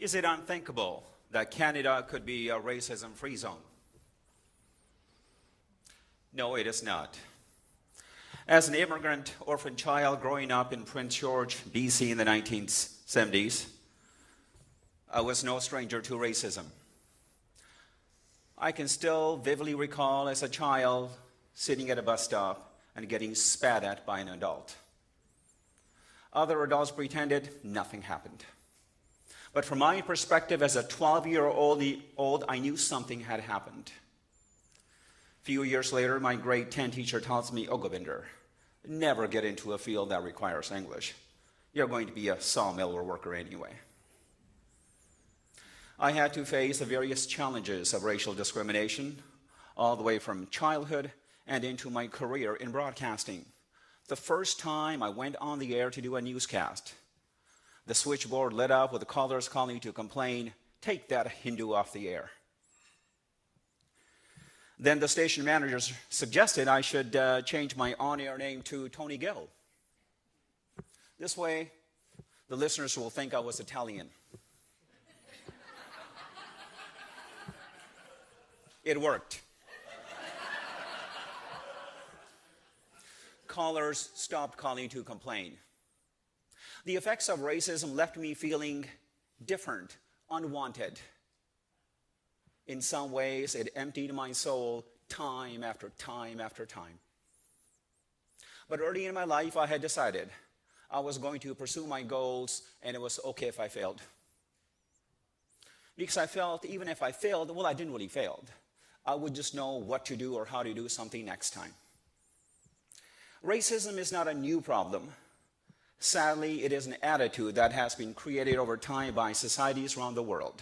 Is it unthinkable that Canada could be a racism-free zone? No, it is not. As an immigrant orphan child growing up in Prince George, BC in the 1970s, I was no stranger to racism. I can still vividly recall as a child sitting at a bus stop and getting spat at by an adult. Other adults pretended nothing happened. But from my perspective as a 12-year-old, I knew something had happened. A few years later, my grade 10 teacher tells me, "Oh, Gobinder, never get into a field that requires English. You're going to be a sawmill worker anyway." I had to face the various challenges of racial discrimination, all the way from childhood and into my career in broadcasting. The first time I went on the air to do a newscast, the switchboard lit up with the callers calling to complain, "Take that Hindu off the air." Then the station manager suggested I should change my on-air name to Tony Gill. This way, the listeners will think I was Italian. It worked. Callers stopped calling to complain. The effects of racism left me feeling different, unwanted. In some ways, it emptied my soul time after time after time. But early in my life, I had decided I was going to pursue my goals, and it was okay if I failed. Because I felt even if I failed, well, I didn't really fail. I would just know what to do or how to do something next time. Racism is not a new problem. Sadly, it is an attitude that has been created over time by societies around the world.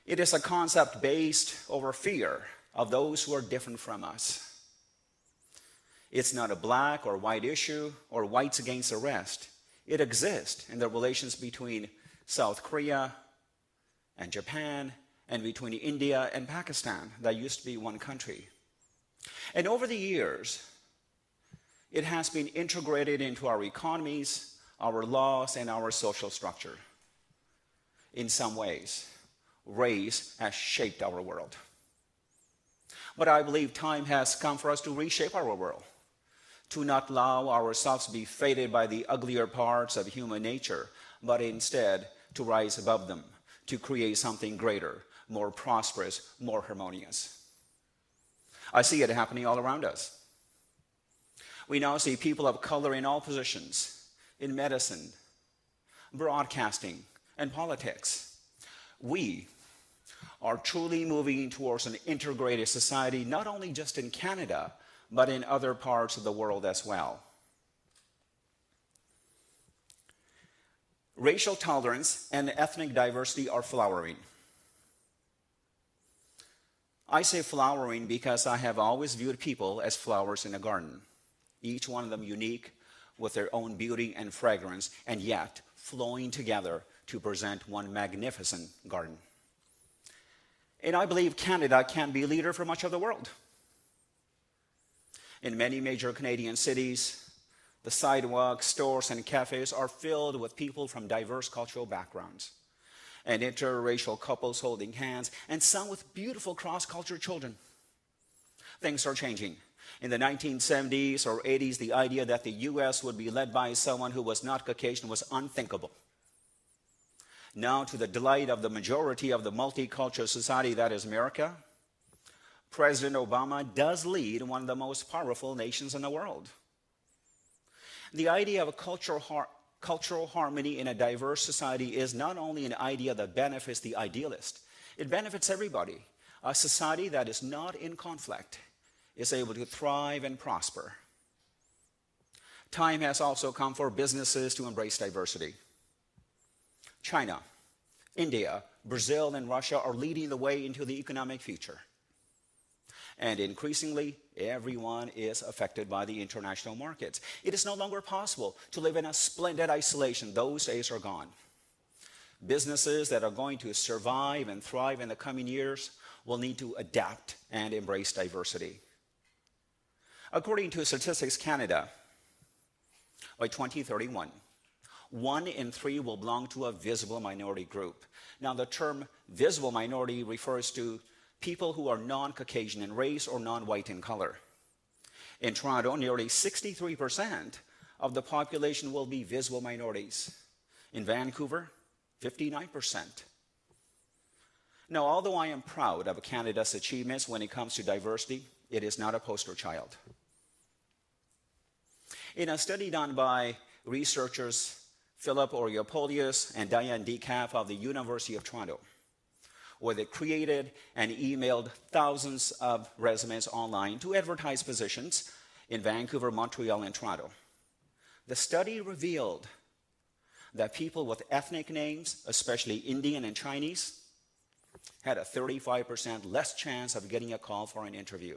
It is a concept based over fear of those who are different from us. It's not a black or white issue or whites against the rest. It exists in the relations between South Korea and Japan and between India and Pakistan that used to be one country. And over the years, it has been integrated into our economies, our laws, and our social structure. In some ways, race has shaped our world. But I believe time has come for us to reshape our world, to not allow ourselves to be faded by the uglier parts of human nature, but instead to rise above them, to create something greater, more prosperous, more harmonious. I see it happening all around us. We now see people of color in all positions, in medicine, broadcasting, and politics. We are truly moving towards an integrated society, not only just in Canada, but in other parts of the world as well. Racial tolerance and ethnic diversity are flowering. I say flowering because I have always viewed people as flowers in a garden, each one of them unique with their own beauty and fragrance, and yet flowing together to present one magnificent garden. And I believe Canada can be a leader for much of the world. In many major Canadian cities, the sidewalks, stores, and cafes are filled with people from diverse cultural backgrounds, and interracial couples holding hands, and some with beautiful cross-cultural children. Things are changing. In the 1970s or 80s, the idea that the U.S. would be led by someone who was not Caucasian was unthinkable. Now, to the delight of the majority of the multicultural society that is America, President Obama does lead one of the most powerful nations in the world. The idea of a cultural harmony in a diverse society is not only an idea that benefits the idealist, it benefits everybody. A society that is not in conflict is able to thrive and prosper. Time has also come for businesses to embrace diversity. China, India, Brazil, and Russia are leading the way into the economic future. And increasingly, everyone is affected by the international markets. It is no longer possible to live in a splendid isolation. Those days are gone. Businesses that are going to survive and thrive in the coming years will need to adapt and embrace diversity. According to Statistics Canada, by 2031, 1 in 3 will belong to a visible minority group. Now, the term visible minority refers to people who are non-Caucasian in race or non-white in color. In Toronto, nearly 63% of the population will be visible minorities. In Vancouver, 59%. Now, although I am proud of Canada's achievements when it comes to diversity, it is not a poster child. In a study done by researchers Philip Oriopolius and Diane Decaf of the University of Toronto, where they created and emailed thousands of resumes online to advertise positions in Vancouver, Montreal, and Toronto. The study revealed that people with ethnic names, especially Indian and Chinese, had a 35% less chance of getting a call for an interview.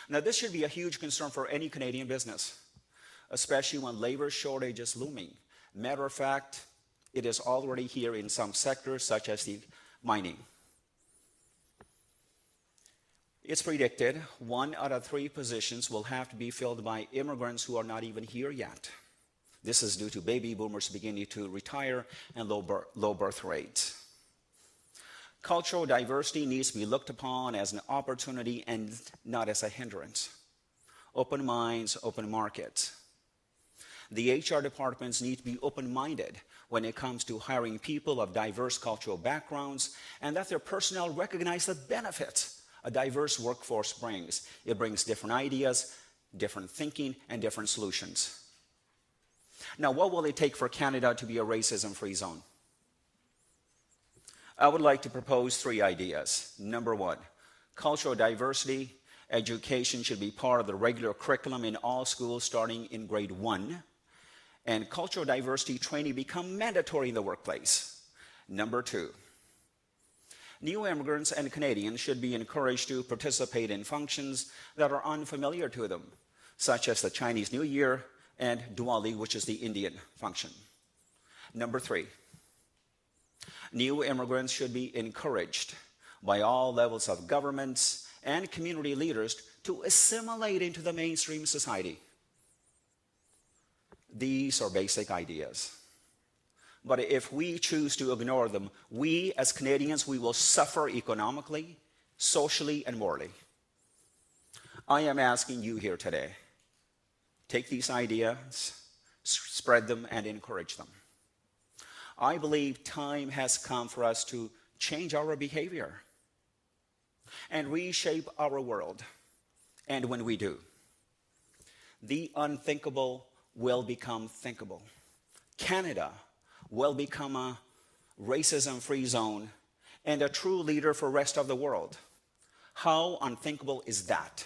Now, this should be a huge concern for any Canadian business, especially when labor shortage is looming. Matter of fact, it is already here in some sectors, such as the mining. It's predicted 1 out of 3 positions will have to be filled by immigrants who are not even here yet. This is due to baby boomers beginning to retire and low birth rates. Cultural diversity needs to be looked upon as an opportunity and not as a hindrance. Open minds, open markets. The HR departments need to be open-minded when it comes to hiring people of diverse cultural backgrounds, and that their personnel recognize the benefits a diverse workforce brings. It brings different ideas, different thinking, and different solutions. Now, what will it take for Canada to be a racism-free zone? I would like to propose 3 ideas. Number 1, cultural diversity education should be part of the regular curriculum in all schools starting in grade 1, and cultural diversity training become mandatory in the workplace. Number 2, new immigrants and Canadians should be encouraged to participate in functions that are unfamiliar to them, such as the Chinese New Year and Diwali, which is the Indian function. Number 3, new immigrants should be encouraged by all levels of governments and community leaders to assimilate into the mainstream society. These are basic ideas. But if we choose to ignore them, we as Canadians, we will suffer economically, socially, and morally. I am asking you here today, take these ideas, spread them, and encourage them. I believe time has come for us to change our behavior and reshape our world. And when we do, the unthinkable will become thinkable. Canada will become a racism-free zone and a true leader for the rest of the world. How unthinkable is that?